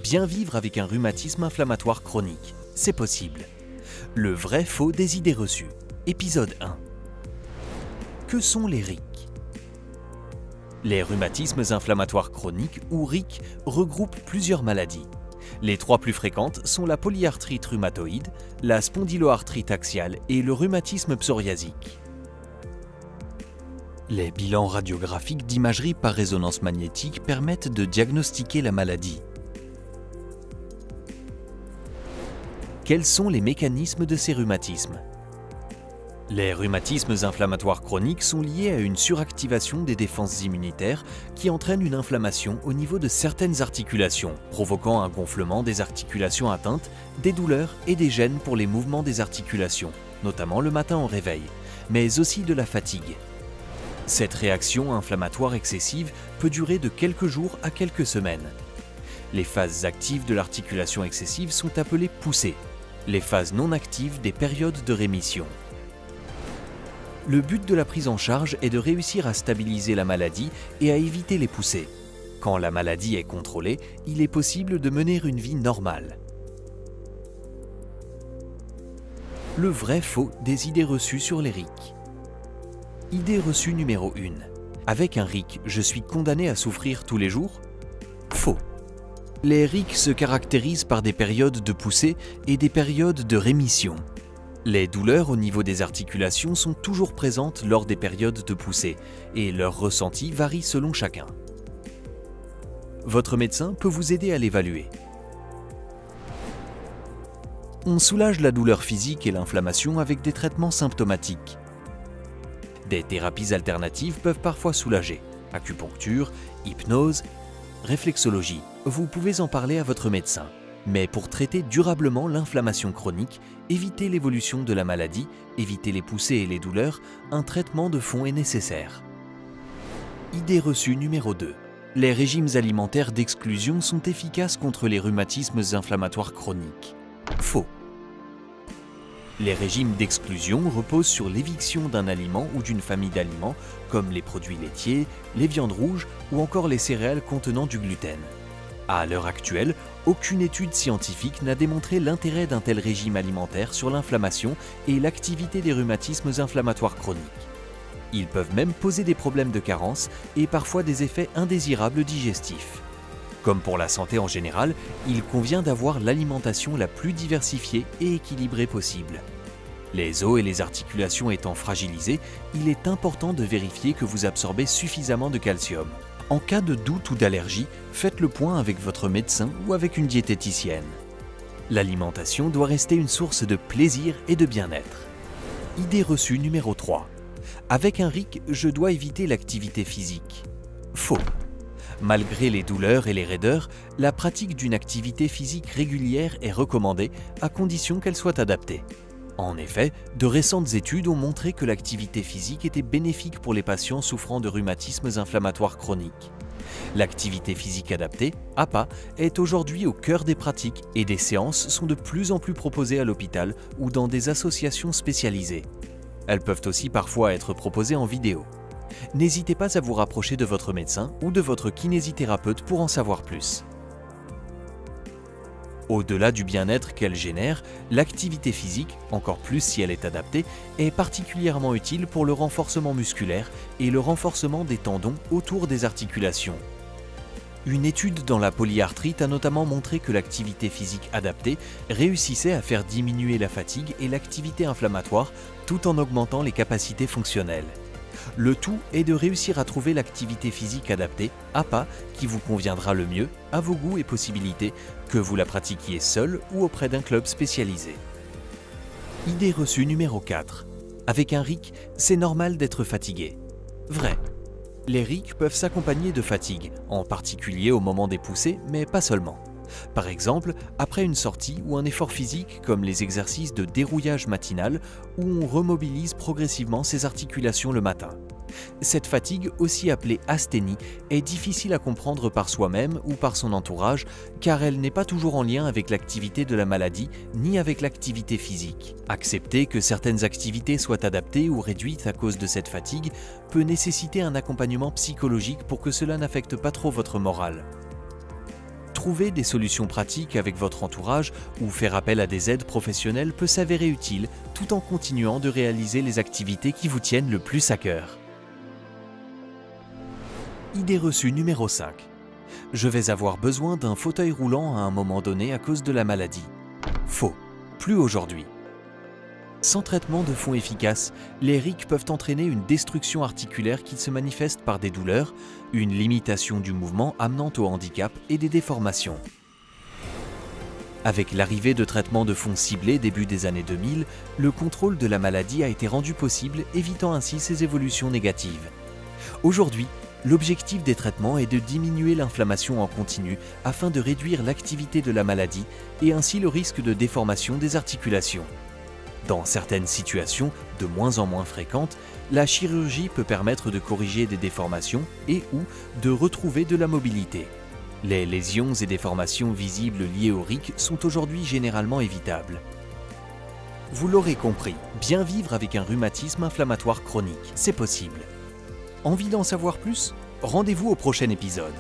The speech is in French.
Bien vivre avec un rhumatisme inflammatoire chronique, c'est possible. Le vrai faux des idées reçues. Épisode 1. Que sont les RIC? Les rhumatismes inflammatoires chroniques, ou RIC, regroupent plusieurs maladies. Les trois plus fréquentes sont la polyarthrite rhumatoïde, la spondyloarthrite axiale et le rhumatisme psoriasique. Les bilans radiographiques d'imagerie par résonance magnétique permettent de diagnostiquer la maladie. Quels sont les mécanismes de ces rhumatismes? Les rhumatismes inflammatoires chroniques sont liés à une suractivation des défenses immunitaires qui entraîne une inflammation au niveau de certaines articulations, provoquant un gonflement des articulations atteintes, des douleurs et des gênes pour les mouvements des articulations, notamment le matin au réveil, mais aussi de la fatigue. Cette réaction inflammatoire excessive peut durer de quelques jours à quelques semaines. Les phases actives de l'articulation excessive sont appelées poussées, les phases non actives des périodes de rémission. Le but de la prise en charge est de réussir à stabiliser la maladie et à éviter les poussées. Quand la maladie est contrôlée, il est possible de mener une vie normale. Le vrai faux des idées reçues sur les RIC. Idée reçue numéro 1. Avec un RIC, je suis condamné à souffrir tous les jours? Faux. Les RIC se caractérisent par des périodes de poussée et des périodes de rémission. Les douleurs au niveau des articulations sont toujours présentes lors des périodes de poussée et leur ressenti varie selon chacun. Votre médecin peut vous aider à l'évaluer. On soulage la douleur physique et l'inflammation avec des traitements symptomatiques. Des thérapies alternatives peuvent parfois soulager. Acupuncture, hypnose, réflexologie. Vous pouvez en parler à votre médecin. Mais pour traiter durablement l'inflammation chronique, éviter l'évolution de la maladie, éviter les poussées et les douleurs, un traitement de fond est nécessaire. Idée reçue numéro 2. Les régimes alimentaires d'exclusion sont efficaces contre les rhumatismes inflammatoires chroniques. Faux. Les régimes d'exclusion reposent sur l'éviction d'un aliment ou d'une famille d'aliments comme les produits laitiers, les viandes rouges ou encore les céréales contenant du gluten. À l'heure actuelle, aucune étude scientifique n'a démontré l'intérêt d'un tel régime alimentaire sur l'inflammation et l'activité des rhumatismes inflammatoires chroniques. Ils peuvent même poser des problèmes de carence et parfois des effets indésirables digestifs. Comme pour la santé en général, il convient d'avoir l'alimentation la plus diversifiée et équilibrée possible. Les os et les articulations étant fragilisés, il est important de vérifier que vous absorbez suffisamment de calcium. En cas de doute ou d'allergie, faites le point avec votre médecin ou avec une diététicienne. L'alimentation doit rester une source de plaisir et de bien-être. Idée reçue numéro 3. Avec un RIC, je dois éviter l'activité physique. Faux. Malgré les douleurs et les raideurs, la pratique d'une activité physique régulière est recommandée à condition qu'elle soit adaptée. En effet, de récentes études ont montré que l'activité physique était bénéfique pour les patients souffrant de rhumatismes inflammatoires chroniques. L'activité physique adaptée, APA, est aujourd'hui au cœur des pratiques et des séances sont de plus en plus proposées à l'hôpital ou dans des associations spécialisées. Elles peuvent aussi parfois être proposées en vidéo. N'hésitez pas à vous rapprocher de votre médecin ou de votre kinésithérapeute pour en savoir plus. Au-delà du bien-être qu'elle génère, l'activité physique, encore plus si elle est adaptée, est particulièrement utile pour le renforcement musculaire et le renforcement des tendons autour des articulations. Une étude dans la polyarthrite a notamment montré que l'activité physique adaptée réussissait à faire diminuer la fatigue et l'activité inflammatoire tout en augmentant les capacités fonctionnelles. Le tout est de réussir à trouver l'activité physique adaptée, APA, qui vous conviendra le mieux, à vos goûts et possibilités, que vous la pratiquiez seul ou auprès d'un club spécialisé. Idée reçue numéro 4. Avec un RIC, c'est normal d'être fatigué. Vrai. Les RIC peuvent s'accompagner de fatigue, en particulier au moment des poussées, mais pas seulement. Par exemple, après une sortie ou un effort physique comme les exercices de dérouillage matinal où on remobilise progressivement ses articulations le matin. Cette fatigue, aussi appelée asthénie, est difficile à comprendre par soi-même ou par son entourage car elle n'est pas toujours en lien avec l'activité de la maladie ni avec l'activité physique. Accepter que certaines activités soient adaptées ou réduites à cause de cette fatigue peut nécessiter un accompagnement psychologique pour que cela n'affecte pas trop votre morale. Trouver des solutions pratiques avec votre entourage ou faire appel à des aides professionnelles peut s'avérer utile tout en continuant de réaliser les activités qui vous tiennent le plus à cœur. Idée reçue numéro 5. Je vais avoir besoin d'un fauteuil roulant à un moment donné à cause de la maladie. Faux, plus aujourd'hui. Sans traitement de fond efficace, les RIC peuvent entraîner une destruction articulaire qui se manifeste par des douleurs, une limitation du mouvement amenant au handicap et des déformations. Avec l'arrivée de traitements de fond ciblés début des années 2000, le contrôle de la maladie a été rendu possible, évitant ainsi ces évolutions négatives. Aujourd'hui, l'objectif des traitements est de diminuer l'inflammation en continu afin de réduire l'activité de la maladie et ainsi le risque de déformation des articulations. Dans certaines situations, de moins en moins fréquentes, la chirurgie peut permettre de corriger des déformations et ou de retrouver de la mobilité. Les lésions et déformations visibles liées au RIC sont aujourd'hui généralement évitables. Vous l'aurez compris, bien vivre avec un rhumatisme inflammatoire chronique, c'est possible. Envie d'en savoir plus? Rendez-vous au prochain épisode.